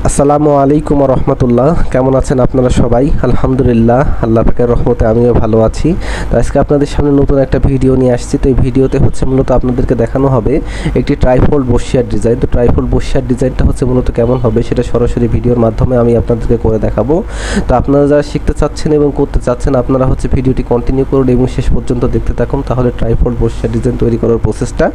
আসসালামু আলাইকুম রহমতুল্লাহ। কেমন আছেন আপনারা সবাই? আলহামদুলিল্লাহ, আল্লাহ পাকের রহমতে আমিও ভালো আছি। তো আজকে আপনাদের সামনে নতুন একটা ভিডিও নিয়ে আসছি। তো এই ভিডিওতে হচ্ছে মূলত আপনাদেরকে দেখানো হবে একটি ট্রাইফোল্ড বসিয়ার ডিজাইন। তো ট্রাইফোল্ড বসিয়ার ডিজাইনটা হচ্ছে মূলত কেমন হবে সেটা সরাসরি ভিডিওর মাধ্যমে আমি আপনাদেরকে করে দেখাবো। তো আপনারা যারা শিখতে চাচ্ছেন এবং করতে চাচ্ছেন আপনারা হচ্ছে ভিডিওটি কন্টিনিউ করুন এবং শেষ পর্যন্ত দেখতে থাকুন, তাহলে ট্রাইফোল্ড বসিয়ার ডিজাইন তৈরি করার প্রসেসটা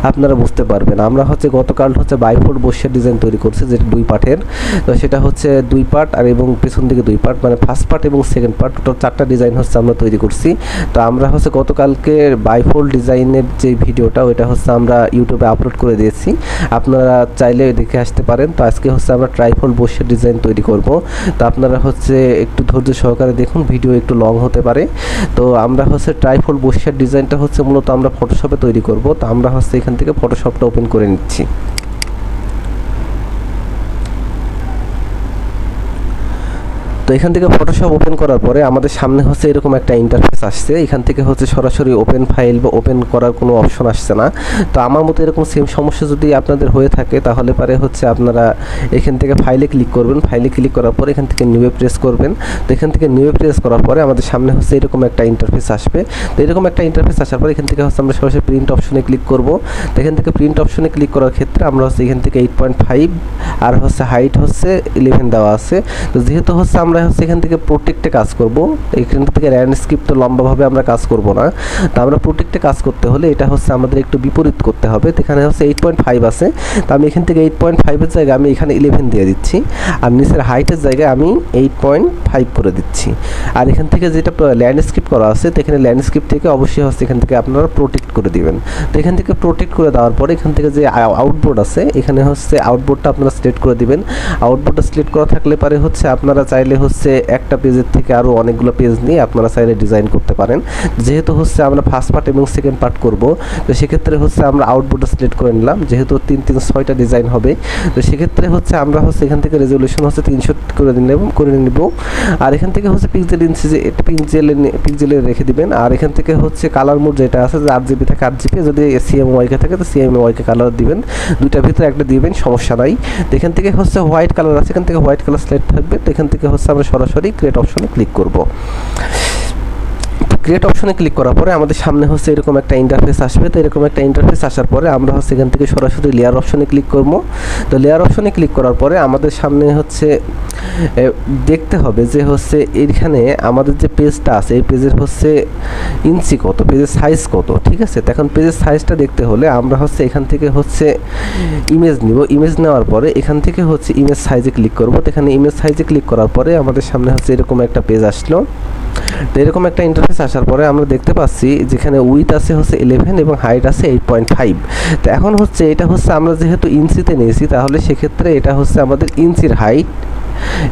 আপনারা বুঝতে পারবেন। আমরা হচ্ছে গতকাল হচ্ছে বাইফোল্ড বসিয়ার ডিজাইন তৈরি করছি, যেটা 2 পার্টের। তো সেটা হচ্ছে 2 পার্ট আর এবং পেছন দিকে 2 পার্ট, মানে ফার্স্ট পার্ট এবং সেকেন্ড পার্ট, টোটাল 4টা ডিজাইন হচ্ছে আমরা তৈরি করছি। তো আমরা হচ্ছে গতকালকে বাইফোল্ড ডিজাইনের যে ভিডিওটা ওইটা হচ্ছে আমরা ইউটিউবে আপলোড করে দিয়েছি, আপনারা চাইলে দেখে আসতে পারেন। তো আজকে হচ্ছে আমরা ট্রাইফোল্ড বসিয়ার ডিজাইন তৈরি করব। তো আপনারা হচ্ছে একটু ধৈর্য সহকারে দেখুন, ভিডিও একটু লং হতে পারে। তো আমরা হচ্ছে ট্রাইফোল্ড বসিয়ার ডিজাইনটা হচ্ছে মূলত আমরা ফটোশপে তৈরি করব। তো আমরা হচ্ছে এখান থেকে ফটোশপটা ওপেন করে নিচ্ছি। তো এখান থেকে ফটোশপ ওপেন করার পরে আমাদের সামনে হচ্ছে এরকম একটা ইন্টারফেস আসছে। এখান থেকে হচ্ছে সরাসরি ওপেন ফাইল বা ওপেন করার কোনো অপশন আসছে না। তো আমার মতো এরকম সেম সমস্যা যদি আপনাদের হয়ে থাকে তাহলে পারে হচ্ছে আপনারা এখান থেকে ফাইলে ক্লিক করবেন। ফাইলে ক্লিক করার পরে এখান থেকে নিউয়ে প্রেস করবেন। তো এখান থেকে নিউয়ে প্রেস করার পরে আমাদের সামনে হচ্ছে এরকম একটা ইন্টারফেস আসবে। তো এরকম একটা ইন্টারফেস আসার পরে এখান থেকে হচ্ছে আমরা সরাসরি প্রিন্ট অপশনে ক্লিক করব। তো এখান থেকে প্রিন্ট অপশনে ক্লিক করার ক্ষেত্রে আমরা হচ্ছে এখান থেকে 8.5 আর হচ্ছে হাইট হচ্ছে 11 দেওয়া আছে। তো যেহেতু হচ্ছে আমরা হচ্ছে এখান থেকে প্রোটেক্টে কাজ করব, এখান থেকে ল্যান্ডস্কেপ তো লম্বাভাবে আমরা কাজ করব না। তো আমরা প্রোটেক্টে কাজ করতে হলে এটা হচ্ছে আমাদের একটু বিপরীত করতে হবে। তো এখানে হচ্ছে 8.5 আছে, তো আমি এখান থেকে 8.5 এর জায়গায় আমি এখানে 11 দিয়ে দিচ্ছি, আর নিচের হাইটের জায়গায় আমি 8.5 করে দিচ্ছি। আর এখান থেকে যেটা ল্যান্ডস্কেপ করা আছে, তো এখানে ল্যান্ডস্কেপ থেকে অবশ্যই হচ্ছে এখান থেকে আপনারা প্রোটেক্ট করে দিবেন। তো এখান থেকে প্রোটেক্ট করে দেওয়ার পরে এখান থেকে যে আউটবোর্ড আছে, এখানে হচ্ছে আউটবোর্ডটা আপনারা সিলেক্ট করে দিবেন। আউটবোর্ডটা সিলেক্ট করা থাকলে পারে হচ্ছে আপনারা চাইলে হচ্ছে একটা পেজের থেকে আরও অনেকগুলো পেজ নিয়ে আপনারা চাইলে ডিজাইন করতে পারেন। যেহেতু হচ্ছে আমরা ফার্স্ট পার্ট এবং সেকেন্ড পার্ট করব, তো সেক্ষেত্রে হচ্ছে আমরা আউটবোর্ডটা সিলেক্ট করে নিলাম, যেহেতু 3-6টা ডিজাইন হবে। তো সেক্ষেত্রে হচ্ছে আমরা হচ্ছে এখান থেকে রেজলিউশন হচ্ছে 300 করে নিব। আর এখান থেকে হচ্ছে পিক্সেল ইঞ্চি যে এটা পিক্সেলে রেখে দিবেন। আর এখান থেকে হচ্ছে কালার মোড যেটা আছে, যে 8GB থাকে 8GB, যদি CMYK থাকে তো CMYK কালার দিবেন, দুইটার ভিতরে একটা দিবেন, সমস্যা নাই। তো এখান থেকে হচ্ছে হোয়াইট কালার আছে, এখান থেকে হোয়াইট কালার সিলেক্ট থাকবে। তো এখান থেকে হচ্ছে আমরা সরাসরি ক্রিয়েট অপশনে ক্লিক করব। ক্রিয়েট অপশনে ক্লিক করার পরে আমাদের সামনে হচ্ছে এরকম একটা ইন্টারফেস আসবে। তো এরকম একটা ইন্টারফেস আসার পরে আমরা হচ্ছে এখান থেকে সরাসরি লেয়ার অপশনে ক্লিক করব। তো লেয়ার অপশনে ক্লিক করার পরে আমাদের সামনে হচ্ছে দেখতে হবে যে হচ্ছে এইখানে আমাদের যে পেজটা আছে, এই পেজের হচ্ছে ইঞ্চি কত, পেজের সাইজ কত, ঠিক আছে। তো এখন পেজের সাইজটা দেখতে হলে আমরা হচ্ছে এখান থেকে হচ্ছে ইমেজ নিব। ইমেজ নেওয়ার পরে এখান থেকে হচ্ছে ইমেজ সাইজে ক্লিক করব। তো এখানে ইমেজ সাইজে ক্লিক করার পরে আমাদের সামনে হচ্ছে এরকম একটা পেজ আসলো। তো এরকম একটা ইন্টারফেস আসার পরে আমরা দেখতে পাচ্ছি যেখানে উইথ আছে হচ্ছে 11 এবং হাইট আছে 8.5। তো এখন হচ্ছে এটা হচ্ছে আমরা যেহেতু ইঞ্চিতে নিয়েছি, তাহলে সেক্ষেত্রে এটা হচ্ছে আমাদের ইঞ্চির হাইট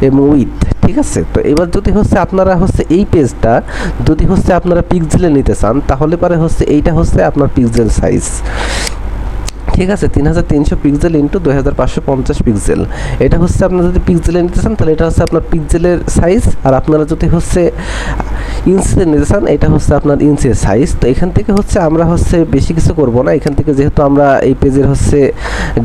এবং উইথ, ঠিক আছে। তো এবার যদি হচ্ছে আপনারা হচ্ছে এই পেজটা যদি হচ্ছে আপনারা পিক্সেলে নিতে চান, তাহলে পরে হচ্ছে এইটা হচ্ছে আপনার পিক্সেল সাইজ, ঠিক আছে। 3300 পিক্সেল ইন্টু 2550 পিক্সেল, এটা হচ্ছে আপনারা যদি পিক্সেলে নিতে চান তাহলে এটা হচ্ছে আপনার পিক্সেলের সাইজ। আর আপনারা যদি হচ্ছে ইঞ্চিতে নিতে চান এটা হচ্ছে আপনার ইঞ্চের সাইজ। তো এখান থেকে হচ্ছে আমরা হচ্ছে বেশি কিছু করব না। এখান থেকে যেহেতু আমরা এই পেজের হচ্ছে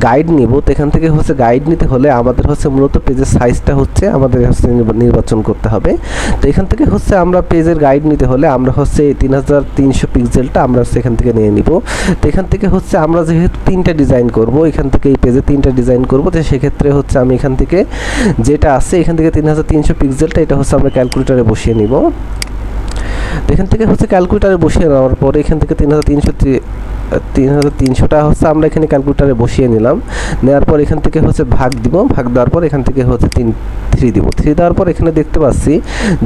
গাইড নিব, তো এখান থেকে হচ্ছে গাইড নিতে হলে আমাদের হচ্ছে মূলত পেজের সাইজটা হচ্ছে আমাদের হচ্ছে নির্বাচন করতে হবে। তো এখান থেকে হচ্ছে আমরা পেজের গাইড নিতে হলে আমরা হচ্ছে 3300 পিক্সেলটা আমরা হচ্ছে এখান থেকে নিয়ে নিব। তো এখান থেকে হচ্ছে আমরা যেহেতু 3টা ডিজাইন করব, এখান থেকে এই পেজে 3টা ডিজাইন করব, তো সেক্ষেত্রে হচ্ছে আমি এখান থেকে যেটা আছে এখান থেকে 3300 পিক্সেলটা এটা হচ্ছে আমরা ক্যালকুলেটারে বসিয়ে নিব। তো এখান থেকে হচ্ছে ক্যালকুলেটারে বসিয়ে নেওয়ার পরে এখান থেকে 3300টা হচ্ছে আমরা এখানে ক্যালকুলেটারে বসিয়ে নিলাম। নেওয়ার পর এখান থেকে হচ্ছে ভাগ দিব, ভাগ দেওয়ার পর এখান থেকে হচ্ছে 3 দিব। 3 দেওয়ার পর এখানে দেখতে পাচ্ছি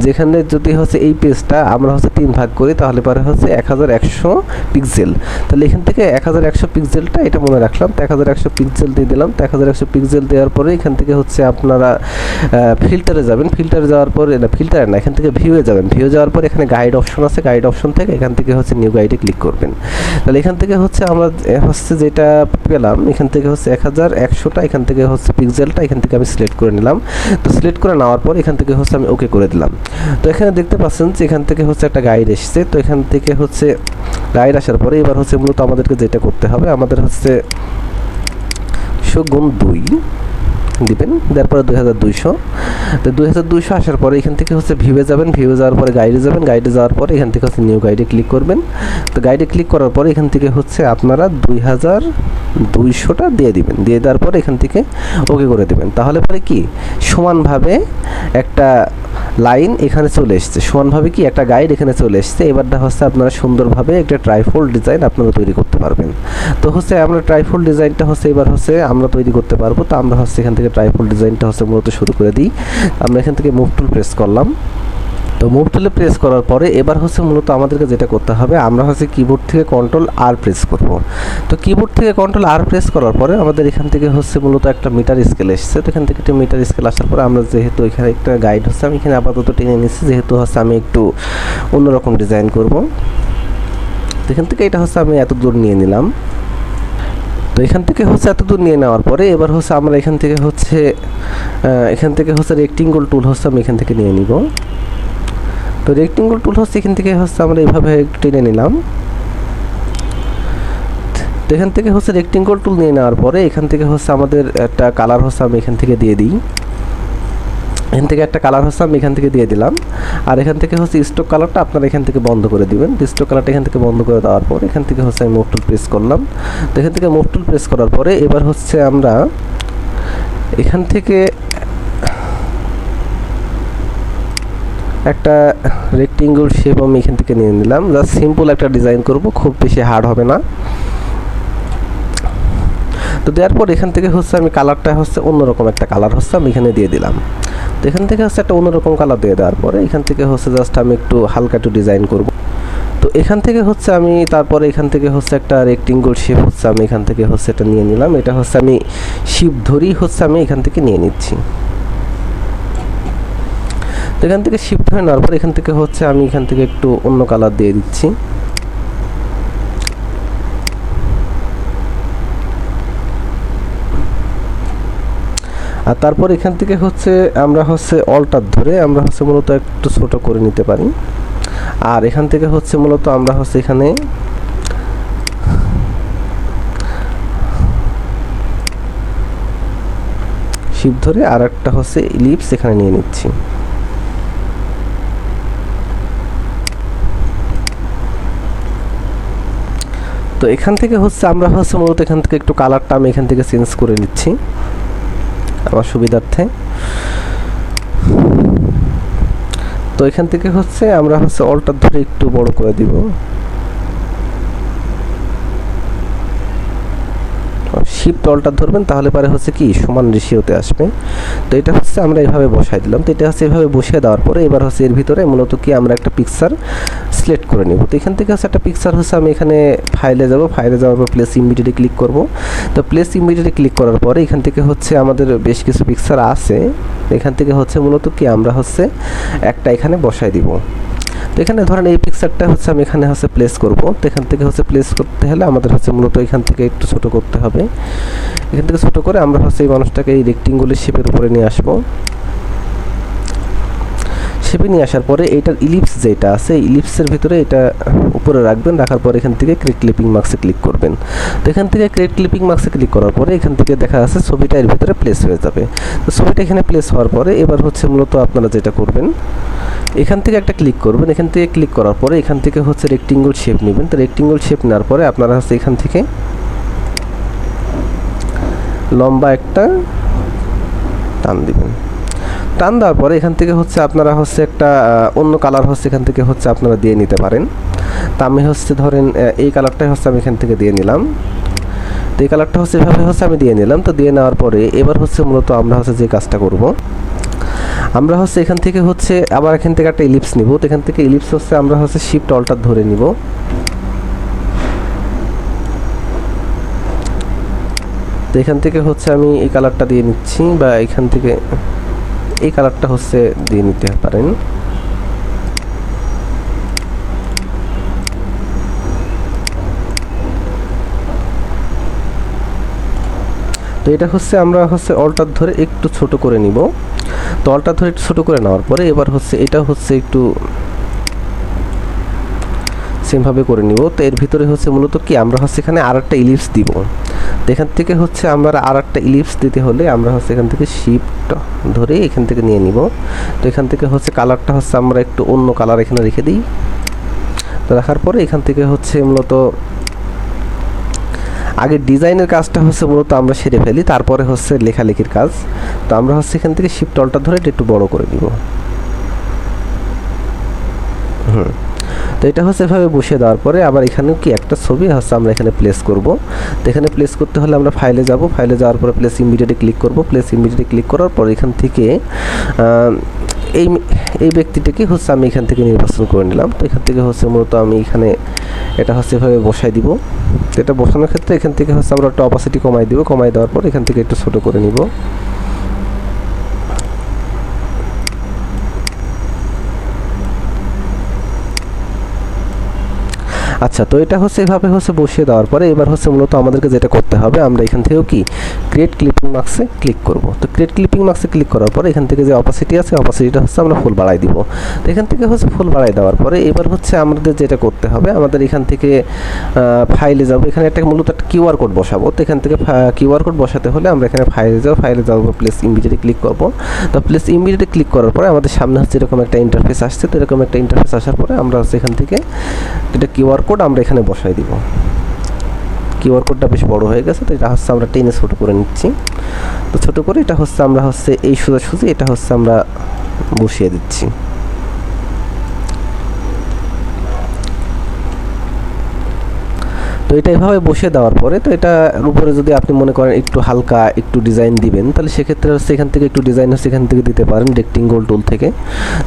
যেখানে যদি হচ্ছে এই পেজটা আমরা হচ্ছে 3 ভাগ করি তাহলে পরে হচ্ছে 1100 পিক্সেল। তাহলে এখান থেকে 1100 পিক্সেলটা এটা মনে রাখলাম। তো 1100 পিক্সেল দিয়ে দিলাম। তো 1100 পিক্সেল দেওয়ার পরে এখান থেকে হচ্ছে আপনারা ফিল্টারে যাবেন। ফিল্টারে যাওয়ার পরে না, ফিল্টারে না, এখান থেকে ভিউয়ে যাবেন। ভিউ যাওয়ার পর এখানে গাইড অপশন আছে, গাইড অপশন থেকে এখান থেকে হচ্ছে নিউ গাইডে ক্লিক করবেন। তাহলে এখান থেকে হচ্ছে আমরা হচ্ছে যেটা পেলাম এখান থেকে হচ্ছে 1100টা এখান থেকে হচ্ছে পিক্সেলটা এখান থেকে আমি সিলেক্ট করে নিলাম। তো সিলেক্ট করে নেওয়ার পর এখান থেকে হচ্ছে আমি ওকে করে দিলাম। তো এখানে দেখতে পাচ্ছেন যে এখান থেকে হচ্ছে একটা গাইড এসছে। তো এখান থেকে হচ্ছে গাইড আসার পরে এবার হচ্ছে মূলত আমাদেরকে যেটা করতে হবে, আমাদের হচ্ছে 100 গুণ 2 দিবেন, দেওয়ার পরে 2200। তো 2200 আসার পরে এখান থেকে হচ্ছে ভিউয়ে যাবেন, ভিউয়ে যাওয়ার পরে গাইডে যাবেন, গাইডে যাওয়ার পরে এখান থেকে হচ্ছে নিউ গাইডে ক্লিক করবেন। তো গাইডে ক্লিক করার পরে এখান থেকে হচ্ছে আপনারা 2200টা দিয়ে দিবেন, দিয়ে দেওয়ার পরে এখান থেকে ওকে করে দেবেন। তাহলে পরে কি সমানভাবে একটা লাইন এখানে চলে এসছে, সমানভাবে কি একটা গাইড এখানে চলে এসছে। এবারটা হচ্ছে আপনারা সুন্দরভাবে একটা ট্রাইফোল্ড ডিজাইন আপনারা তৈরি করতে পারবেন। তো হচ্ছে আমরা ট্রাইফোল্ড ডিজাইনটা হচ্ছে এবার হচ্ছে আমরা তৈরি করতে পারবো। তো আমরা হচ্ছে এখান থেকে ট্রাইফোল্ড ডিজাইনটা হচ্ছে মূলত শুরু করে দিই। আমরা এখান থেকে মুভ টুল প্রেস করলাম। তো মুভ টুলে প্রেস করার পরে এবার হচ্ছে মূলত আমাদেরকে যেটা করতে হবে, আমরা হচ্ছে কিবোর্ড থেকে কন্ট্রোল আর প্রেস করব। তো কিবোর্ড থেকে কন্ট্রোল আর প্রেস করার পরে আমাদের এখান থেকে হচ্ছে মূলত একটা মিটার স্কেল এসেছে। তো এখান থেকে একটা মিটার স্কেল আসার পরে আমরা যেহেতু এখানে একটা গাইড হচ্ছে আমি এখানে আপাতত টেনে নিচ্ছি, যেহেতু হচ্ছে আমি একটু অন্যরকম ডিজাইন করব। তো এখান থেকে এটা হচ্ছে আমি এত দূর নিয়ে নিলাম। তো এখান থেকে হচ্ছে এত দূর নিয়ে নেওয়ার পরে এবার হচ্ছে আমরা এখান থেকে হচ্ছে রেক্টেঙ্গল টুল হচ্ছে আমি এখান থেকে নিয়ে নিব। তো রেক্টেঙ্গল টুল হচ্ছে এখান থেকে হচ্ছে আমরা এইভাবে একটু টেনে নিলাম। তো এখান থেকে হচ্ছে রেক্টেঙ্গল টুল নিয়ে নেওয়ার পরে এখান থেকে হচ্ছে আমাদের একটা কালার হচ্ছে আমি এখান থেকে দিয়ে দিই। এখান থেকে একটা কালার হচ্ছে আমি এখান থেকে দিয়ে দিলাম। আর এখান থেকে হচ্ছে স্টক কালারটা আপনারা এখান থেকে বন্ধ করে দিবেন। স্টক কালারটা এখান থেকে বন্ধ করে দেওয়ার পর এখান থেকে হচ্ছে আমি মুভ টুল প্রেস করলাম। তো এখান থেকে মুভ টুল প্রেস করার পরে এবার হচ্ছে আমরা এখান থেকে একটা রেক্টেঙ্গল শেপ আমি এখান থেকে নিয়ে নিলাম। জাস্ট সিম্পল একটা ডিজাইন করব, খুব বেশি হার্ড হবে না। তো দেওয়ার পর এখান থেকে হচ্ছে আমি কালারটা হচ্ছে অন্যরকম একটা কালার হচ্ছে আমি এখানে দিয়ে দিলাম। তো এখান থেকে হচ্ছে একটা অন্যরকম কালার দিয়ে দেওয়ার পরে এখান থেকে হচ্ছে জাস্ট আমি একটু হালকা একটু ডিজাইন করব। তো এখান থেকে হচ্ছে আমি তারপরে এখান থেকে হচ্ছে একটা রেক্টেঙ্গল শেপ হচ্ছে আমি এখান থেকে হচ্ছে এটা নিয়ে নিলাম। এটা হচ্ছে আমি শিপ ধরেই হচ্ছে আমি এখান থেকে নিয়ে নিচ্ছি। তো এখান থেকে শিফট হয়ে নেওয়ার পর এখান থেকে হচ্ছে আমি এখান থেকে একটু অন্য কালার দিয়ে দিচ্ছি। আর তারপর এখান থেকে হচ্ছে আমরা হচ্ছে অল্টার ধরে আমরা হচ্ছে মূলত একটু ছোট করে নিতে পারি। আর এখান থেকে হচ্ছে মূলত আমরা হচ্ছে এখানে শিফট ধরে আর একটা হচ্ছে ইলিপস এখানে নিয়ে নিচ্ছি। তো এখান থেকে হচ্ছে আমরা হচ্ছে মূলত এখান থেকে একটু কালারটা আমি এখান থেকে চেঞ্জ করে নিচ্ছি আমার সুবিধার্থে। তো এখান থেকে হচ্ছে আমরা হচ্ছে অল্টার ধরে একটু বড় করে দিব। শিফট অল্টার ধরবেন তাহলে পরে হচ্ছে কি সমান রেশিওতে আসবে। তো এটা হচ্ছে আমরা এইভাবে বসাই দিলাম। তো এটা হচ্ছে এইভাবে বসিয়ে দেওয়ার পরে এবার হচ্ছে এর ভিতরে মূলত কি আমরা একটা পিকচার সিলেক্ট করে নেব। তো এখান থেকে হচ্ছে একটা পিকচার হচ্ছে আমি এখানে ফাইলে যাব, ফাইলে যাওয়ার পর প্লেস ইমিডিয়েটলি ক্লিক করব। তো প্লেস ইমিডিয়েটলি ক্লিক করার পরে এখান থেকে হচ্ছে আমাদের বেশ কিছু পিকচার আছে। এখান থেকে হচ্ছে মূলত কি আমরা হচ্ছে একটা এখানে বসাই দিব। তো এখানে ধরেন এই পিকচারটা হচ্ছে আমি এখানে হচ্ছে প্লেস করব। তো এখান থেকে হচ্ছে প্লেস করতে হলে আমাদের হচ্ছে মূলত এখান থেকে একটু ছোট করতে হবে। এখান থেকে ছোট করে আমরা হচ্ছে এই মানুষটাকে এই রেক্টেঙ্গুলার শেপের উপরে নিয়ে আসবো। শেপে নিয়ে আসার পরে এইটার ইলিপস যেটা আছে ইলিপসের ভিতরে এটা উপরে রাখবেন, রাখার পর এখান থেকে ক্রিয়েট ক্লিপিং মার্কসে ক্লিক করবেন। তো এখান থেকে ক্রিয়েট ক্লিপিং মার্কসে ক্লিক করার পরে এখান থেকে দেখা যাচ্ছে ছবিটা এর ভিতরে প্লেস হয়ে যাবে। তো ছবিটা এখানে প্লেস হওয়ার পরে এবার হচ্ছে মূলত আপনারা যেটা করবেন এখান থেকে একটা ক্লিক করবেন। এখান থেকে ক্লিক করার পরে এখান থেকে হচ্ছে রেক্টেঙ্গল শেপ নেবেন। তো রেক্টেঙ্গল শেপ নেওয়ার পরে আপনারা হচ্ছে এখান থেকে লম্বা একটা টান দিবেন। টান দেওয়ার পরে এখান থেকে হচ্ছে আপনারা হচ্ছে একটা অন্য কালার হচ্ছে এখান থেকে হচ্ছে আপনারা দিয়ে নিতে পারেন। তা আমি হচ্ছে ধরেন এই কালারটাই হচ্ছে আমি এখান থেকে দিয়ে নিলাম। তো এই কালারটা হচ্ছে এভাবে হচ্ছে আমি দিয়ে নিলাম। তো দিয়ে নেওয়ার পরে এবার হচ্ছে মূলত আমরা হচ্ছে যে কাজটা করব, আমরা হচ্ছে এখান থেকে হচ্ছে আবার এখান থেকে একটা ইলিপস নিব। তো এখান থেকে ইলিপস হচ্ছে আমরা হচ্ছে শিফট অল্টার ধরে নিব। তো এখান থেকে হচ্ছে আমি এই কালারটা দিয়ে নিচ্ছি, বা এখান থেকে এই কালারটা হচ্ছে দিয়ে নিতে পারেন। তো এটা হচ্ছে আমরা হচ্ছে অল্টার ধরে একটু ছোট করে নিব। তো অল্টার ধরে একটু ছোট করে নেওয়ার পরে এবার হচ্ছে এটা হচ্ছে একটু সেমভাবে করে নিব। তো এর ভিতরে হচ্ছে মূলত কি আমরা হচ্ছে এখানে আর একটা ইলিপস দিব। তো এখান থেকে হচ্ছে আমরা আর একটা ইলিপস দিতে হলে আমরা হচ্ছে এখান থেকে শিফট ধরে এখান থেকে নিয়ে নিব। তো এখান থেকে হচ্ছে কালারটা হচ্ছে আমরা একটু অন্য কালার এখানে রেখে দিই। তো রাখার পরে এখান থেকে হচ্ছে মূলত আগে ডিজাইনের কাজটা হচ্ছে মূলত আমরা সেরে ফেলি, তারপরে হচ্ছে লেখালেখির কাজ। তো আমরা হচ্ছে এখান থেকে শিফট অলটা ধরে এটা একটু বড় করে দিব। তো এটা হচ্ছে এভাবে বসিয়ে দেওয়ার পরে আবার এখানেও কি একটা ছবি হচ্ছে আমরা এখানে প্লেস করব। তো এখানে প্লেস করতে হলে আমরা ফাইলে যাব, ফাইলে যাওয়ার পরে প্লেস ইমিডিয়েটলি ক্লিক করব। প্লেস ইমিডিয়েটলি ক্লিক করার পর এখান থেকে এই এই ব্যক্তিটাকে হচ্ছে আমি এখান থেকে নির্বাচন করে নিলাম। তো এখান থেকে হচ্ছে মূলত আমি এখানে এটা হচ্ছে এভাবে বসাই দিব। তো এটা বসানোর ক্ষেত্রে এখান থেকে হচ্ছে আমরা একটা অপাসিটি কমাই দিব, কমাই দেওয়ার পর এখান থেকে একটু ছোট করে নিব। আচ্ছা, তো এটা হচ্ছে এভাবে হচ্ছে বসিয়ে দেওয়ার পরে এবার হচ্ছে মূলত আমাদেরকে যেটা করতে হবে, আমরা এখান থেকেও কি ক্রিয়েট ক্লিপিং মার্কসে ক্লিক করব। তো ক্রিয়েট ক্লিপিং মার্কসে ক্লিক করার পরে এখান থেকে যে অপাসিটি আছে অপাসিটিটা হচ্ছে আমরা ফুল বাড়াই দিব। তো এখান থেকে হচ্ছে ফুল বাড়াই দেওয়ার পরে এবার হচ্ছে আমাদের যেটা করতে হবে, আমাদের এখান থেকে ফাইলে যাব, এখানে একটা মূলত একটা কিউআর কোড বসাবো। তো এখান থেকে কিউআর কোড বসাতে হলে আমরা এখানে ফাইলে যাব, ফাইলে যাবো প্লেস ইমিডিয়েটলি ক্লিক করব। তো প্লেস ইমিডিয়েটলি ক্লিক করার পরে আমাদের সামনে হচ্ছে এরকম একটা ইন্টারফেস আসছে। তো এরকম একটা ইন্টারফেস আসার পরে আমরা হচ্ছে এখান থেকে এটা কিউআর কোড আমরা এখানে বসাই দিব। কিউআর কোডটা বেশ বড় হয়ে গেছে, তো এটা হচ্ছে আমরা টেনে ছোট করে নিচ্ছি। তো ছোট করে এটা হচ্ছে আমরা হচ্ছে এই সোজাসুজি এটা হচ্ছে আমরা বসিয়ে দিচ্ছি। তো এটা এভাবে বসিয়ে দেওয়ার পরে তো এটার উপরে যদি আপনি মনে করেন একটু হালকা একটু ডিজাইন দিবেন, তাহলে সেক্ষেত্রে হচ্ছে এখান থেকে একটু ডিজাইন হচ্ছে এখান থেকে দিতে পারেন রেক্টেঙ্গল টুল থেকে।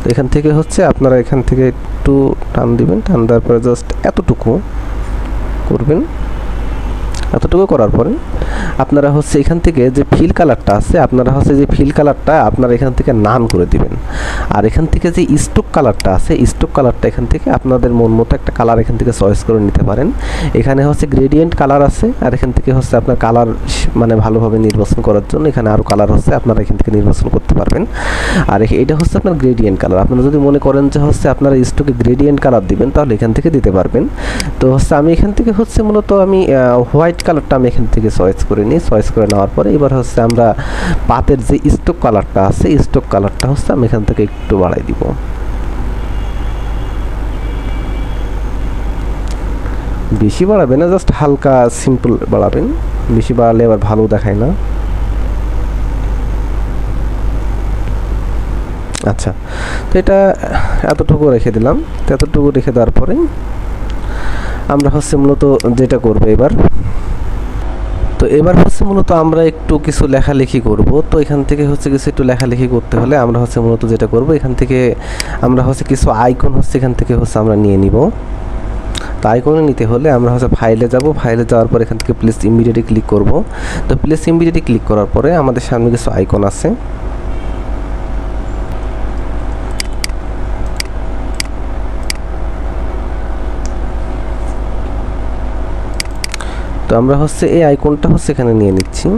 তো এখান থেকে হচ্ছে আপনারা এখান থেকে একটু টান দিবেন, টান দেওয়ার পরে জাস্ট এতটুকু করবেন। এতটুকু করার পরে আপনারা হচ্ছে এখান থেকে যে ফিল কালারটা আছে আপনারা হচ্ছে যে ফিল কালারটা আপনারা এখান থেকে নান করে দিবেন। আর এখান থেকে যে স্টোক কালারটা আছে স্টোক কালারটা এখান থেকে আপনাদের মন মতো একটা কালার এখান থেকে চয়েস করে নিতে পারেন। এখানে হচ্ছে গ্রেডিয়েন্ট কালার আছে, আর এখান থেকে হচ্ছে আপনার কালার মানে ভালোভাবে নির্বাচন করার জন্য এখানে আরও কালার হচ্ছে আপনারা এখান থেকে নির্বাচন করতে পারবেন। আর এটা হচ্ছে আপনার গ্রেডিয়েন্ট কালার। আপনারা যদি মনে করেন যে হচ্ছে আপনারা স্টোকে গ্রেডিয়েন্ট কালার দিবেন তাহলে এখান থেকে দিতে পারবেন। তো হচ্ছে আমি এখান থেকে হচ্ছে মূলত আমি হোয়াইট কালারটা আমি এখান থেকে চয়েস করে নিই। চয়েস করে নেওয়ার পরে এবার হচ্ছে আমরা পাতের যে স্টোক কালারটা আছে স্টোক কালারটা হচ্ছে আমি এখান থেকে একটু বাড়াই দিব। বেশি বাড়াবেন না, জাস্ট হালকা সিম্পল বাড়াবেন, বেশি বাড়ালে আবার ভালো দেখায় না। আচ্ছা, তো এটা এতটুকু রেখে দিলাম। তো এতটুকু রেখে দেওয়ার পরে আমরা হচ্ছে মূলত যেটা করবো এবার হচ্ছে মূলত আমরা একটু কিছু লেখালেখি করব। তো এখান থেকে হচ্ছে কিছু একটু লেখালেখি করতে হলে আমরা হচ্ছে মূলত যেটা করব এখান থেকে আমরা হচ্ছে কিছু আইকন হচ্ছে এখান থেকে হচ্ছে আমরা নিয়ে নিব। তো আইকনে নিতে হলে আমরা হচ্ছে ফাইলে যাব, ফাইলে যাওয়ার পর এখান থেকে প্লেস ইমিডিয়েটলি ক্লিক করব। তো প্লেস ইমিডিয়েটলি ক্লিক করার পরে আমাদের সামনে কিছু আইকন আছে। তো আমরা হচ্ছে এই আইকনটা হচ্ছে এখানে নিয়ে নিচ্ছি।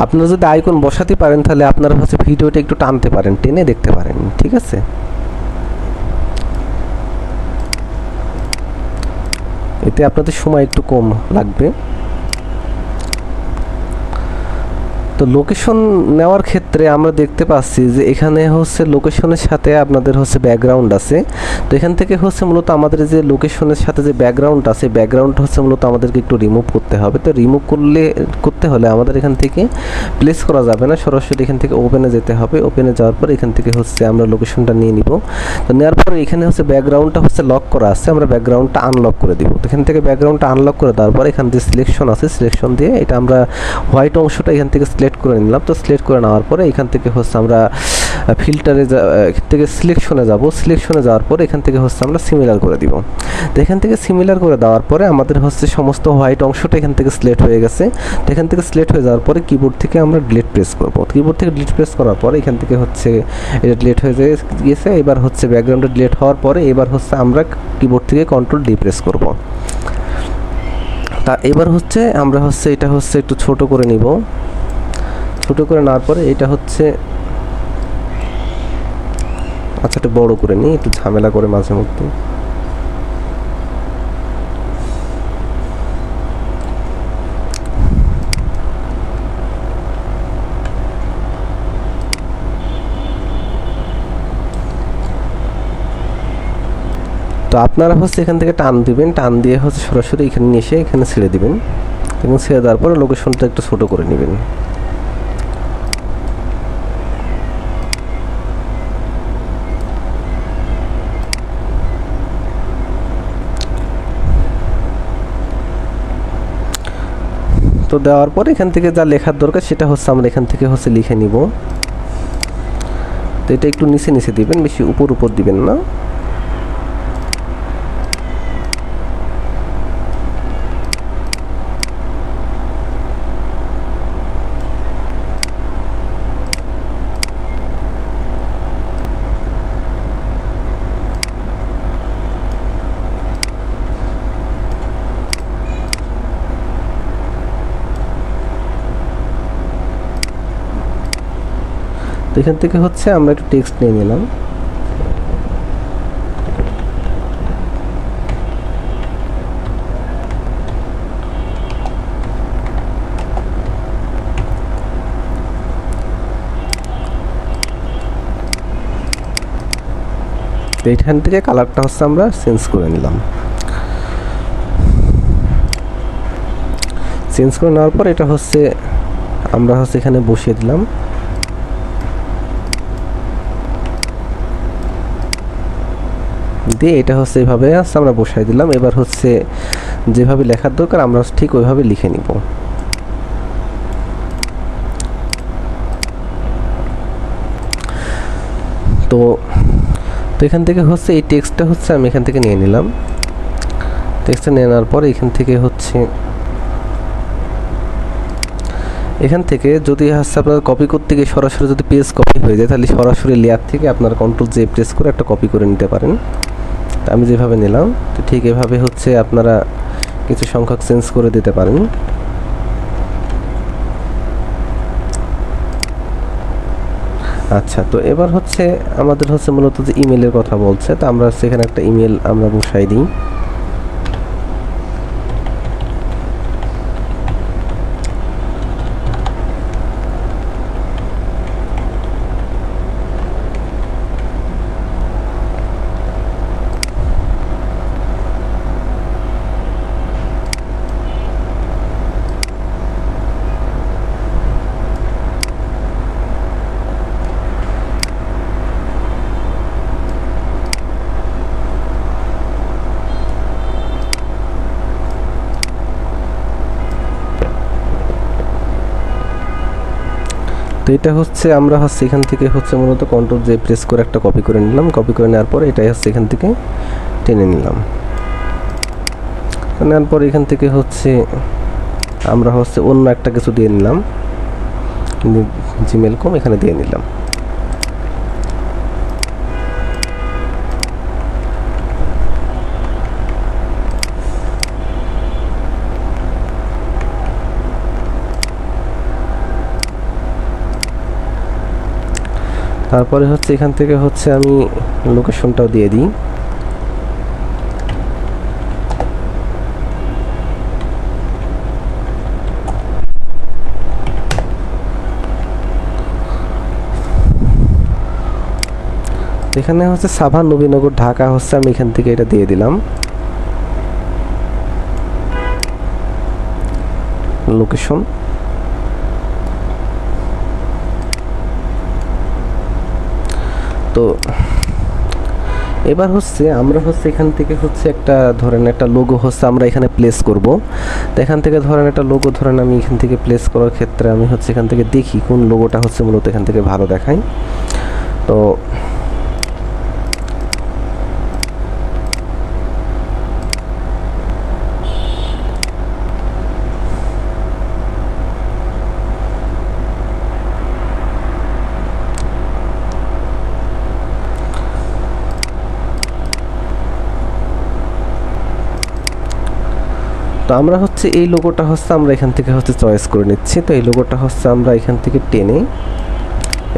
আপনারা যদি আইকন বসাতে পারেন তাহলে আপনারা হচ্ছে ভিডিওটা একটু টানতে পারেন, টেনে দেখতে পারেন, ঠিক আছে? এতে আপনাদের সময় একটু কম লাগবে। তো লোকেশন নেওয়ার ক্ষেত্রে আমরা দেখতে পাচ্ছি যে এখানে হচ্ছে লোকেশনের সাথে আপনাদের হচ্ছে ব্যাকগ্রাউন্ড আছে। তো এখান থেকে হচ্ছে মূলত আমাদের যে লোকেশনের সাথে যে ব্যাকগ্রাউন্ড আছে ব্যাকগ্রাউন্ড হচ্ছে মূলত আমাদেরকে একটু রিমুভ করতে হবে। তো রিমুভ করতে হলে আমাদের এখান থেকে প্লেস করা যাবে না, সরাসরি এখান থেকে ওপেনে যেতে হবে। ওপেনে যাওয়ার পর এখান থেকে হচ্ছে আমরা লোকেশনটা নিয়ে নিব। তো নেওয়ার পরে এখানে হচ্ছে ব্যাকগ্রাউন্ডটা হচ্ছে লক করা আছে, আমরা ব্যাকগ্রাউন্ডটা আনলক করে দিব। তো এখান থেকে ব্যাকগ্রাউন্ডটা আনলক করে দেওয়ার পর এখান যে সিলেকশন আছে সিলেকশন দিয়ে এটা আমরা হোয়াইট অংশটা এখান থেকে সিলেক্ট করে নিলাম। তো সিলেক্ট করে নেওয়ার পরে এখান থেকে হচ্ছে আমরা ফিল্টারে থেকে সিলেকশনে যাব, সিলেকশনে যাওয়ার পরে এখান থেকে হচ্ছে আমরা সিমিলার করে দিব। তো এখান থেকে সিমিলার করে দেওয়ার পরে আমাদের হচ্ছে সমস্ত হোয়াইট অংশটা এখান থেকে সিলেক্ট হয়ে গেছে। তো এখান থেকে সিলেক্ট হয়ে যাওয়ার পরে কিবোর্ড থেকে আমরা ডিলিট প্রেস করব। কিবোর্ড থেকে ডিলিট প্রেস করার পরে এখান থেকে হচ্ছে এটা ডিলিট হয়ে গিয়েছে। এবার হচ্ছে ব্যাকগ্রাউন্ডে ডিলিট হওয়ার পরে এবার হচ্ছে আমরা কিবোর্ড থেকে কন্ট্রোল ডি প্রেস করব। তা এবার হচ্ছে আমরা হচ্ছে এটা হচ্ছে একটু ছোট করে নিব। ছোট করে নেওয়ার পরে এটা হচ্ছে আচ্ছা একটু বড় করে নিই, একটু ঝামেলা করে মাঝে মধ্যে। তো আপনারা হচ্ছে এখান থেকে টান দিবেন, টান দিয়ে হচ্ছে সরাসরি এখানে নিয়ে এসে এখানে ছেড়ে দিবেন এবং ছেড়ে দেওয়ার পরে লোকেশনটা একটু ছোট করে নেবেন। তো দেওয়ার পরে এখান থেকে যা লেখার দরকার সেটা হচ্ছে আমরা এখান থেকে হচ্ছে লিখে নিব। তো এটা একটু নিচে নিচে দিবেন, বেশি উপর উপর দিবেন না। তো এখান থেকে হচ্ছে আমরা একটু টেক্সট নিয়ে নিলাম। তো এইখান থেকে কালারটা হচ্ছে আমরা চেঞ্জ করে নিলাম। চেঞ্জ করে নেওয়ার পর এটা হচ্ছে আমরা হচ্ছে এখানে বসিয়ে দিলাম। দিয়ে এটা হচ্ছে এইভাবে আমরা বসাই দিলাম। এবার হচ্ছে যেভাবে লেখার দরকার আমরা ঠিক ওইভাবে লিখে নিব। তো তো এখান থেকে হচ্ছে এই টেক্সটটা হচ্ছে আমি এখান থেকে নিয়ে নিলাম। টেক্সটটা নিয়ে নেওয়ার পর এখান থেকে হচ্ছে এখান থেকে যদি হচ্ছে আপনার কপি করতে গিয়ে সরাসরি যদি পেজ কপি হয়ে যায় তাহলে সরাসরি লেয়ার থেকে আপনার কন্ট্রোল জে প্রেস করে একটা কপি করে নিতে পারেন। আমি যেভাবে নিলাম তো ঠিক এভাবে হচ্ছে আপনারা কিছু সংখ্যক চেঞ্জ করে দিতে পারেন। আচ্ছা, তো এবার হচ্ছে আমাদের হচ্ছে মূলত যে ইমেলের কথা বলছে, তো আমরা সেখানে একটা ইমেল আমরা বসাই দিই। তো এটা হচ্ছে আমরা হচ্ছে এখান থেকে হচ্ছে মূলত কন্ট্রোল জে প্রেস করে একটা কপি করে নিলাম। কপি করে নেওয়ার পর এটাই হচ্ছে এখান থেকে টেনে নিলাম। নেওয়ার পর এখান থেকে হচ্ছে আমরা হচ্ছে অন্য একটা কিছু দিয়ে নিলাম, জিমেল.com এখানে দিয়ে নিলাম। তারপরে হচ্ছে এখান থেকে হচ্ছে আমি লোকেশনটাও দিয়ে দিই। এখানে হচ্ছে সাভার নবীনগর ঢাকা হচ্ছে আমি এখান থেকে এটা দিয়ে দিলাম লোকেশন। তো এবার হচ্ছে আমরা হচ্ছে এখান থেকে হচ্ছে একটা ধরেন একটা লোগো হচ্ছে আমরা এখানে প্লেস করব। তো এখান থেকে ধরেন একটা লোগো ধরেন আমি এখান থেকে প্লেস করার ক্ষেত্রে আমি হচ্ছে এখান থেকে দেখি কোন লোগোটা হচ্ছে মূলত এখান থেকে ভালো দেখায়। তো তো আমরা হচ্ছে এই লোগোটা হচ্ছে আমরা এখান থেকে হচ্ছে চয়েস করে নিচ্ছি। তো এই লোগোটা হচ্ছে আমরা এখান থেকে টেনে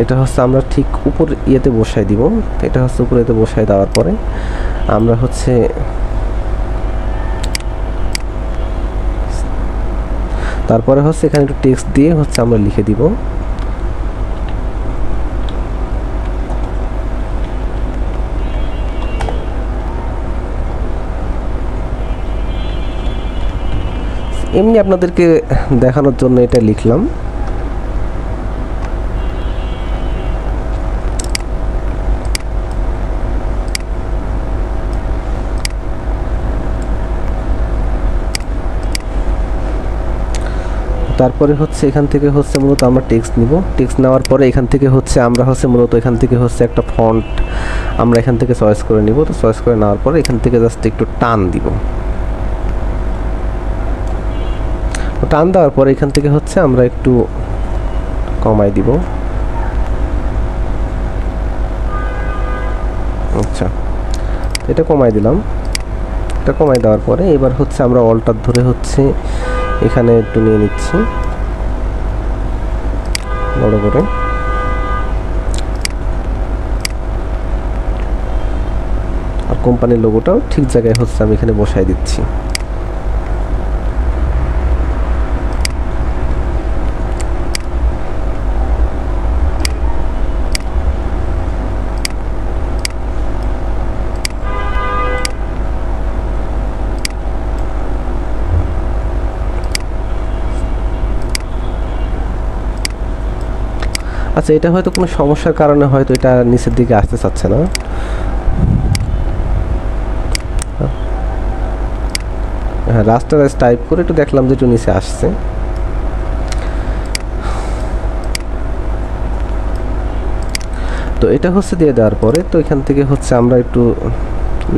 এটা হচ্ছে আমরা ঠিক উপর ইয়েতে বসাই দিব। এটা হচ্ছে উপরে ইয়েতে বসাই দেওয়ার পরে আমরা হচ্ছে তারপরে হচ্ছে এখানে একটু টেক্সট দিয়ে হচ্ছে আমরা লিখে দিব। এমনি আপনাদেরকে দেখানোর জন্য এটা লিখলাম। তারপরে হচ্ছে এখান থেকে হচ্ছে মূলত আমরা টেক্সট নিব। টেক্সট নেওয়ার পরে এখান থেকে হচ্ছে আমরা হচ্ছে মূলত এখান থেকে হচ্ছে একটা ফন্ট আমরা এখান থেকে চয়েস করে নিব। তো চয়েস করে নেওয়ার পরে এখান থেকে জাস্ট একটু টান দিব। টান দেওয়ার পরে এখান থেকে হচ্ছে আমরা একটু কমাই দিব। আচ্ছা, এটা কমাই দিলাম। এটা কমাই দেওয়ার পরে এবার হচ্ছে আমরা অল্টার ধরে হচ্ছে এখানে একটু নিয়ে নিচ্ছি বড় করে। আর কোম্পানির লোগোটাও ঠিক জায়গায় হচ্ছে আমি এখানে বসাই দিচ্ছি। আচ্ছা, এটা হয়তো কোনো সমস্যার কারণে হয়তো এটা নিচের দিকে আসতে চাচ্ছে না। হ্যাঁ, রাস্টারাইজ টাইপ করে একটু দেখলাম যে একটু নিচে আসছে। তো এটা হচ্ছে দিয়ে দেওয়ার পরে তো এখান থেকে হচ্ছে আমরা একটু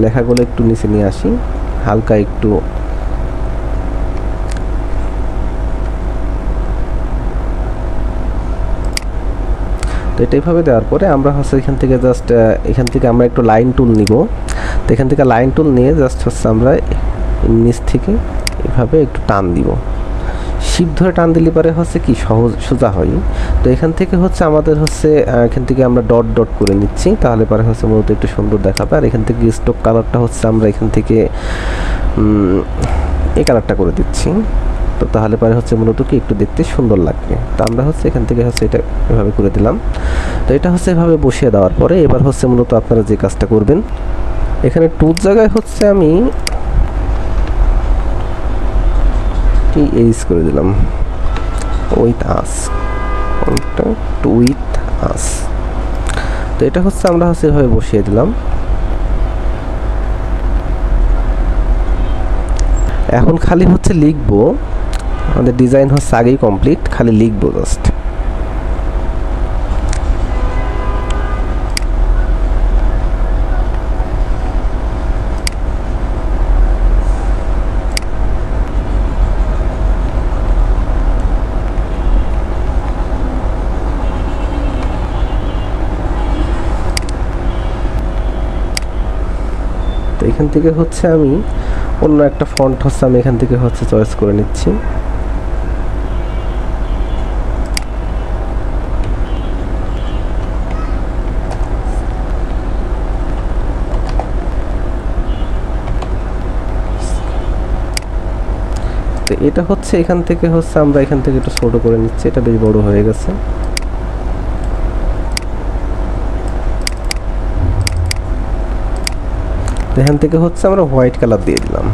লেখাগুলো একটু নিচে নিয়ে আসি, হালকা একটু তো এটা এইভাবে দেওয়ার পরে আমরা হচ্ছে এখান থেকে জাস্ট এখান থেকে আমরা একটু লাইন টুল নিব। তো এখান থেকে লাইন টুল নিয়ে জাস্ট হচ্ছে আমরা নিচ থেকে এভাবে একটু টান দিব। শিপ ধরে টান দিলে পরে হচ্ছে কি সহজ সোজা হয়। তো এখান থেকে হচ্ছে আমাদের হচ্ছে এখান থেকে আমরা ডট ডট করে নিচ্ছি, তাহলে পরে হচ্ছে মূলত একটু সুন্দর দেখাবে। আর এখান থেকে স্টক কালারটা হচ্ছে আমরা এখান থেকে এই কালারটা করে দিচ্ছি। তো তাহলে পরে হচ্ছে মূলত কি একটু দেখতে সুন্দর লাগবে। তো আমরা হচ্ছে এখান থেকে হচ্ছে এটা এভাবে করে দিলাম। তো এটা হচ্ছে এভাবে বসিয়ে দেওয়ার পরে এবার হচ্ছে মূলত আপনারা যে কাজটা করবেন, এখানে টুর জায়গায় হচ্ছে আমি এইচ করে দিলাম, with us, contact with us. তো এটা হচ্ছে আমরা হচ্ছে এভাবে বসিয়ে দিলাম। এখন খালি হচ্ছে লিখবো, আমাদের ডিজাইন হচ্ছে আগেই কমপ্লিট, খালি লিখবো জাস্ট। তো এখান থেকে হচ্ছে আমি অন্য একটা ফন্ট হচ্ছে আমি এখান থেকে হচ্ছে চয়েস করে নিচ্ছি। তো এটা হচ্ছে এখান থেকে হচ্ছে আমরা এখান থেকে একটু ছোট করে নিচ্ছি, এটা বেশ বড় হয়ে গেছে। এখান থেকে হচ্ছে আমরা হোয়াইট কালার দিয়ে দিলাম।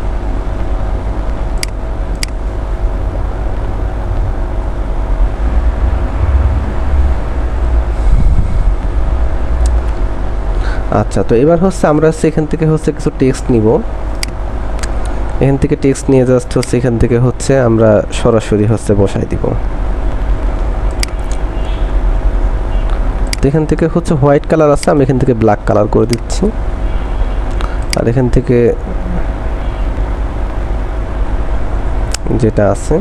আচ্ছা, তো এবার হচ্ছে আমরা এখান থেকে হচ্ছে কিছু টেক্সট নিব। এখান থেকে টেক্সট নিয়ে জাস্ট হচ্ছে এখান থেকে হচ্ছে আমরা সরাসরি হচ্ছে বসাই দিব। তো এখান থেকে হচ্ছে হোয়াইট কালার আছে, আমি এখান থেকে ব্ল্যাক কালার করে দিচ্ছি। আর এখান থেকে যেটা আছে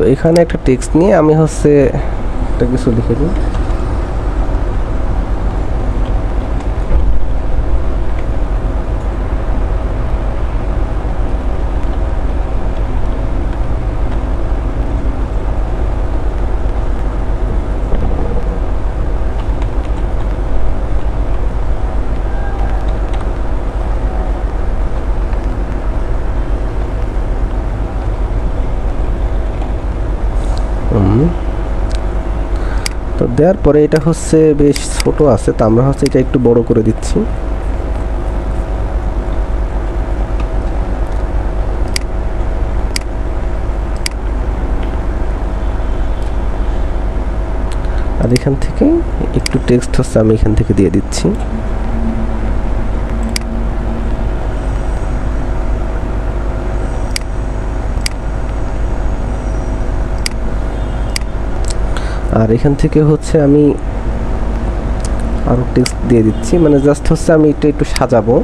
তো এখানে একটা টেক্সট নিয়ে আমি হচ্ছে একটা কিছু লিখে দিই। তো দেওয়ার পরে এটা হচ্ছে বেশ ছোট আছে, তো আমরা হচ্ছে এটা একটু বড় করে দিচ্ছি। আর এখান থেকে একটু টেক্সট হচ্ছে আমি এখান থেকে দিয়ে দিচ্ছি। আর এখান থেকে হচ্ছে আমি আরও টেক্সট দিয়ে দিচ্ছি, মানে জাস্ট হচ্ছে আমি এটা একটু সাজাবো।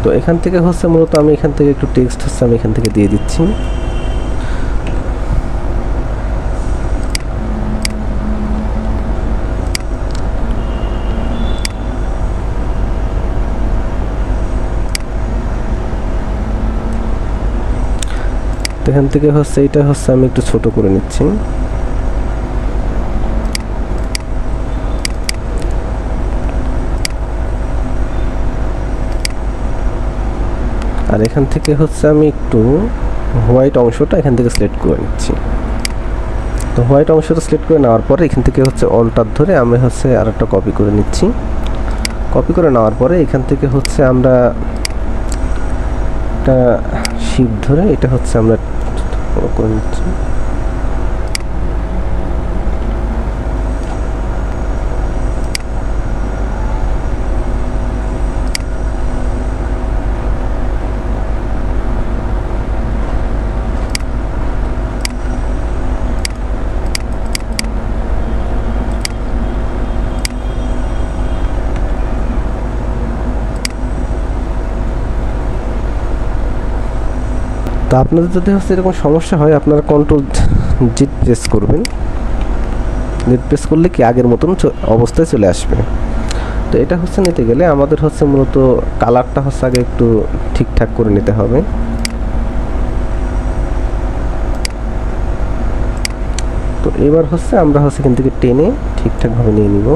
তো এখান থেকে হচ্ছে মূলত আমি এখান থেকে একটু টেক্সট হচ্ছে আমি এখান থেকে দিয়ে দিচ্ছি। এখান থেকে হচ্ছে এটা হচ্ছে আমি একটু ছোট করে নিচ্ছি। আর এখান থেকে হচ্ছে আমি একটু হোয়াইট অংশটা এখান থেকে সিলেক্ট করে নিচ্ছি। তো হোয়াইট অংশটা সিলেক্ট করে নেওয়ার পরে এখান থেকে হচ্ছে অল্টার ধরে আমি হচ্ছে আরেকটা কপি করে নিচ্ছি। কপি করে নেওয়ার পরে এখান থেকে হচ্ছে আমরা একটা শিফট ধরে এটা হচ্ছে আমরা করে নিচ্ছি। তো আপনাদের যদি হচ্ছে এরকম সমস্যা হয় আপনারা কন্ট্রোল জিট প্রেস করবেন। জিট প্রেস করলে কি আগের মতন অবস্থায় চলে আসবে। তো এটা হচ্ছে নিতে গেলে আমাদের হচ্ছে মূলত কালারটা হচ্ছে আগে একটু ঠিকঠাক করে নিতে হবে। তো এবার হচ্ছে আমরা হচ্ছে এখান থেকে টেনে ঠিকঠাকভাবে নিয়ে নিব।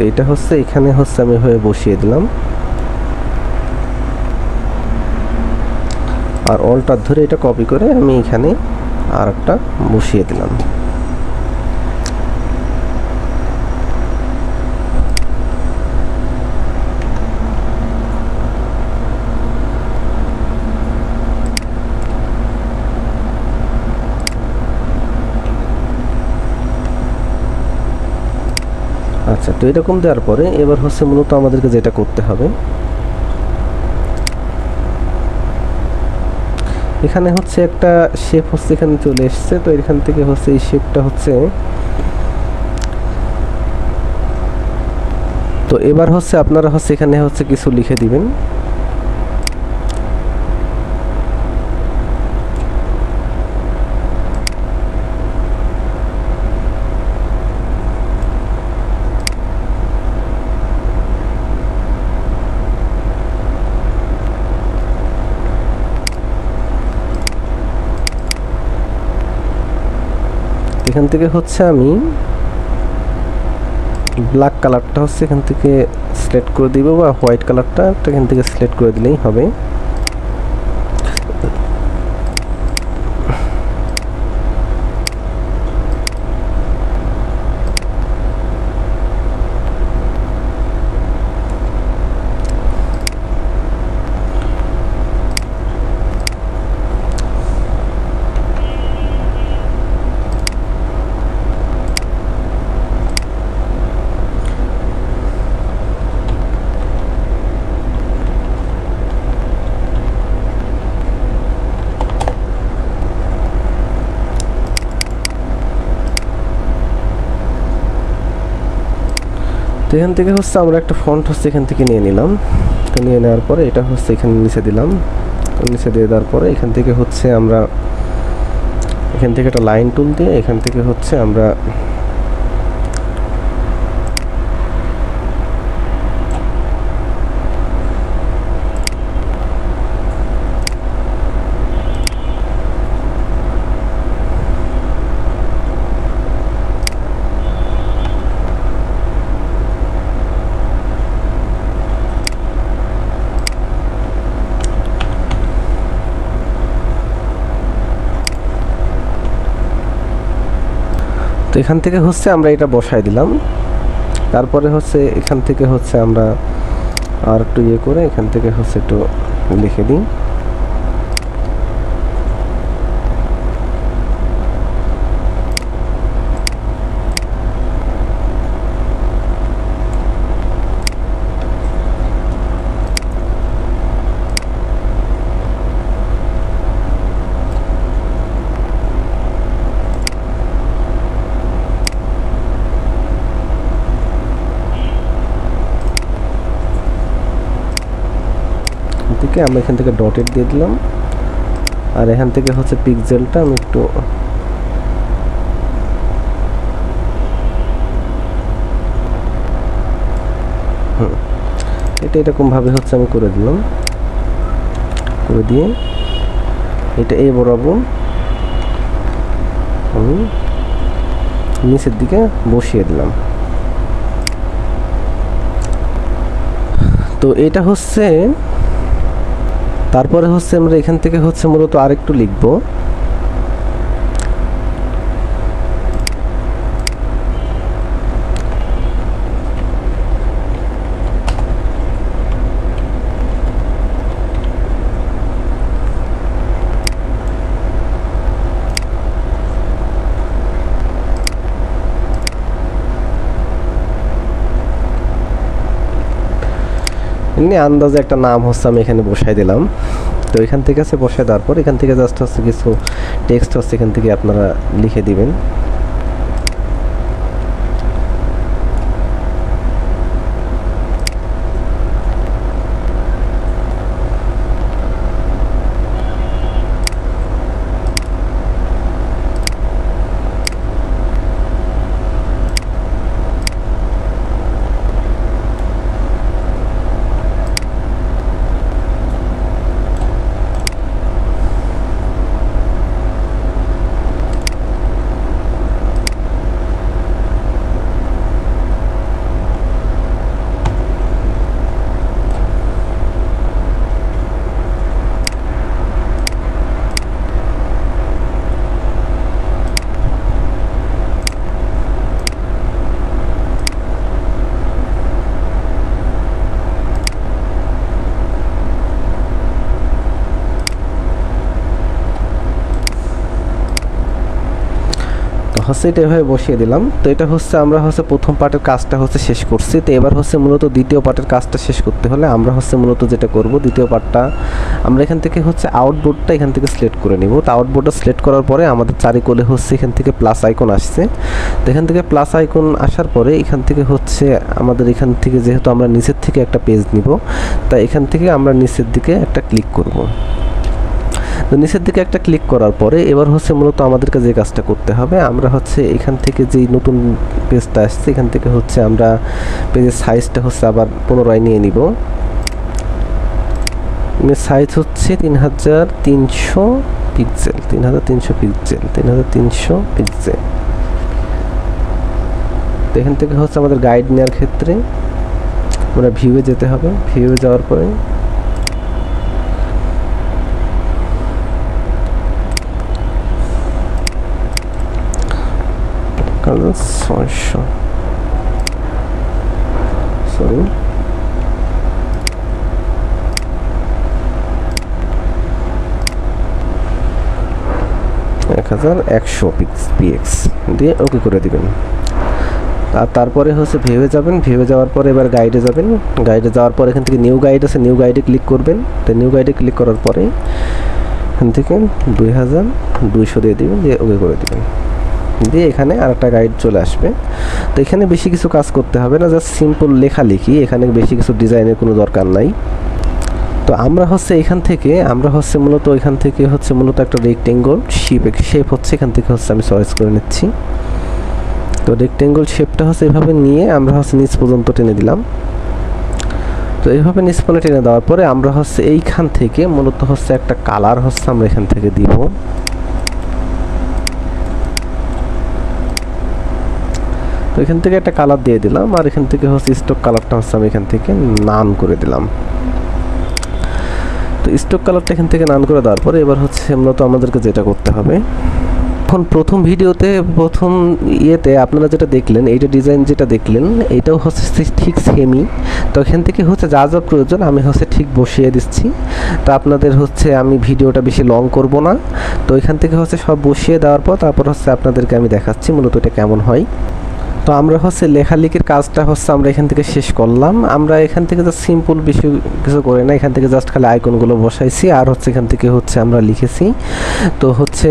তো এটা হচ্ছে এখানে হচ্ছে আমি হয়ে বসিয়ে দিলাম। আর অল্টার ধরে এটা কপি করে আমি এখানে আর একটা বসিয়ে দিলাম। আচ্ছা, তো এরকম দেওয়ার পরে এবার হচ্ছে মূলত আমাদেরকে যেটা করতে হবে, এখানে হচ্ছে একটা শেপ হচ্ছে এখানে চলে এসছে। তো এখান থেকে হচ্ছে এই শেপটা হচ্ছে, তো এবার হচ্ছে আপনারা হচ্ছে এখানে হচ্ছে কিছু লিখে দিবেন। এখান থেকে হচ্ছে আমি ব্ল্যাক কালারটা হচ্ছে এখান থেকে সিলেক্ট করে দিব, বা হোয়াইট কালারটা এখান থেকে সিলেক্ট করে দিলেই হবে। তো এখান থেকে হচ্ছে আমরা একটা ফন্ট হচ্ছে এখান থেকে নিয়ে নিলাম। তো নিয়ে নেওয়ার পরে এটা হচ্ছে এখানে নিচে দিলাম। নিচে দিয়ে দেওয়ার পরে এখান থেকে হচ্ছে আমরা এখান থেকে একটা লাইন টুল দিয়ে এখান থেকে হচ্ছে আমরা তো এখান থেকে হচ্ছে আমরা এটা বসাই দিলাম। তারপরে হচ্ছে এখান থেকে হচ্ছে আমরা আর একটু ইয়ে করে এখান থেকে হচ্ছে একটু লিখে দিই। থেকে আমরা এখান থেকে ডটেড দিয়ে দিলাম, আর এখান থেকে হচ্ছে পিক্সেলটা আমি একটু এটা এরকম ভাবে হচ্ছে আমি করে দিলাম। করে দিয়ে এটা এই বরাবর আমি নিচের দিকে বসিয়ে দিলাম। তো এটা হচ্ছে তারপরে হচ্ছে আমরা এখান থেকে হচ্ছে মূলত আরেকটু লিখব। এমনি আন্দাজে একটা নাম হচ্ছে আমি এখানে বসাই দিলাম। তো এখান থেকে আছে বসায় দেওয়ার পর এখান থেকে জাস্ট হচ্ছে কিছু টেক্সট হচ্ছে এখান থেকে আপনারা লিখে দিবেন। হচ্ছে এটা এভাবে বসিয়ে দিলাম। তো এটা হচ্ছে আমরা হচ্ছে প্রথম পার্টের কাজটা হচ্ছে শেষ করছি। তো এবার হচ্ছে মূলত দ্বিতীয় পার্টের কাজটা শেষ করতে হলে আমরা হচ্ছে মূলত যেটা করব, দ্বিতীয় পার্টটা আমরা এখান থেকে হচ্ছে আউটবোর্ডটা এখান থেকে সিলেক্ট করে নিব। তো আউটবোর্ডটা সিলেক্ট করার পরে আমাদের চারিকোণে হচ্ছে এখান থেকে প্লাস আইকন আসছে। তো এখান থেকে প্লাস আইকন আসার পরে এখান থেকে হচ্ছে আমাদের এখান থেকে যেহেতু আমরা নিচের থেকে একটা পেজ নিব, তাই এখান থেকে আমরা নিচের দিকে একটা ক্লিক করব। তো নিচের দিকে একটা ক্লিক করার পরে এবার হচ্ছে মূলত আমাদেরকে যে কাজটা করতে হবে, আমরা হচ্ছে এখান থেকে যেই নতুন পেজটা আসছে এখান থেকে হচ্ছে আমরা পেজের সাইজটা হচ্ছে আবার পুনরায় নিয়ে নিব। সাইজ হচ্ছে 3300 পিক্সেল, 3300 পিক্সেল, 3300 পিক্সেল। তো এখান থেকে হচ্ছে আমাদের গাইড নেওয়ার ক্ষেত্রে আমরা ভিউয়ে যেতে হবে। ভিউয়ে যাওয়ার পরে সরি 1100 px দিয়ে ওকে করে দিবেন। আর তারপরে হচ্ছে ভিউয়ে যাবেন। ভিউয়ে যাওয়ার পরে এবার গাইডে যাবেন। গাইডে যাওয়ার পর এখান থেকে নিউ গাইড আছে, নিউ গাইডে ক্লিক করবেন। তো নিউ গাইডে ক্লিক করার পরে এখান থেকে 2200 দিয়ে দিবেন, দিয়ে ওকে করে দিবেন, দিয়ে এখানে আরেকটা গাইড চলে আসবে। তো এখানে বেশি কিছু কাজ করতে হবে না, জাস্ট সিম্পল লেখালেখি, এখানে বেশি কিছু ডিজাইনের কোনো দরকার নাই। তো আমরা হচ্ছে এখান থেকে মূলত একটা রেক্টেঙ্গল শেপ হচ্ছে এখান থেকে হচ্ছে আমি চয়েস করে নিচ্ছি। তো রেক্টেঙ্গল শেপটা হচ্ছে এভাবে নিয়ে আমরা হচ্ছে নিচ পর্যন্ত টেনে দিলাম। তো এইভাবে নিচ পর্যন্ত টেনে দেওয়ার পরে আমরা হচ্ছে এইখান থেকে মূলত হচ্ছে একটা কালার হচ্ছে আমরা এখান থেকে দিব। তো এখান থেকে একটা কালার দিয়ে দিলাম, আর এখান থেকে হচ্ছে স্টক কালারটা হচ্ছে আমি এখান থেকে নান করে দিলাম। তো স্টক কালারটা এখান থেকে নান করে দেওয়ার পরে এবার হচ্ছে মূলত আমাদেরকে যেটা করতে হবে, এখন প্রথম ইয়েতে আপনারা যেটা দেখলেন, এইটা ডিজাইন যেটা দেখলেন এটাও হচ্ছে ঠিক সেমই। তো এখান থেকে হচ্ছে যা যা প্রয়োজন আমি হচ্ছে ঠিক বসিয়ে দিচ্ছি। তো আপনাদের হচ্ছে আমি ভিডিওটা বেশি লং করব না। তো এখান থেকে হচ্ছে সব বসিয়ে দেওয়ার পর তারপর হচ্ছে আপনাদেরকে আমি দেখাচ্ছি মূলত এটা কেমন হয়। তো আমরা হচ্ছে লেখালেখির কাজটা হচ্ছে আমরা এখান থেকে শেষ করলাম। আমরা এখান থেকে জাস্ট সিম্পল বেশি কিছু করে না, এখান থেকে জাস্ট খালি আইকনগুলো বসাইছি, আর হচ্ছে এখান থেকে হচ্ছে আমরা লিখেছি। তো হচ্ছে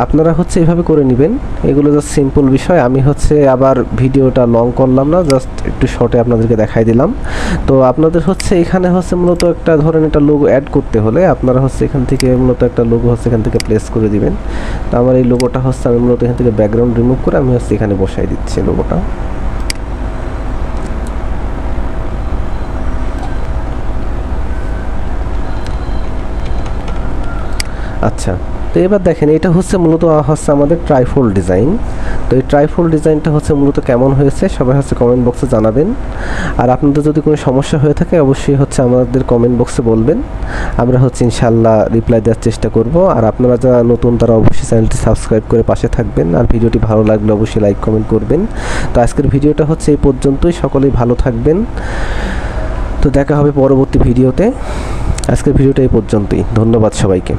আপনারা হচ্ছে এভাবে করে নেবেন, এগুলো জাস্ট সিম্পল বিষয়। আমি হচ্ছে আবার ভিডিওটা লং করলাম না, জাস্ট একটু শর্টে আপনাদেরকে দেখাই দিলাম। তো আপনাদের হচ্ছে এখানে হচ্ছে মূলত একটা ধরেন একটা লোগো অ্যাড করতে হলে আপনারা হচ্ছে এখান থেকে মূলত একটা লোগো হচ্ছে এখান থেকে প্লেস করে দিবেন। তো আমার এই লোগোটা হচ্ছে আমি মূলত এখান থেকে ব্যাকগ্রাউন্ড রিমুভ করে আমি হচ্ছে এখানে বসাই দিচ্ছি লোগোটা। আচ্ছা, তো এবার দেখেন এটা হচ্ছে মূলত হচ্ছে আমাদের ট্রাইফোল্ড ডিজাইন। তো এই ট্রাইফোল্ড ডিজাইনটা হচ্ছে মূলত কেমন হয়েছে সবাই হচ্ছে কমেন্ট বক্সে জানাবেন। আর আপনাদের যদি কোনো সমস্যা হয়ে থাকে অবশ্যই হচ্ছে আমাদের কমেন্ট বক্সে বলবেন, আমরা হচ্ছে ইনশাল্লাহ রিপ্লাই দেওয়ার চেষ্টা করব। আর আপনারা যারা নতুন তারা অবশ্যই চ্যানেলটি সাবস্ক্রাইব করে পাশে থাকবেন, আর ভিডিওটি ভালো লাগলে অবশ্যই লাইক কমেন্ট করবেন। তো আজকের ভিডিওটা হচ্ছে এই পর্যন্তই, সকলেই ভালো থাকবেন। তো দেখা হবে পরবর্তী ভিডিওতে। আজকের ভিডিওটা এই পর্যন্তই, ধন্যবাদ সবাইকে।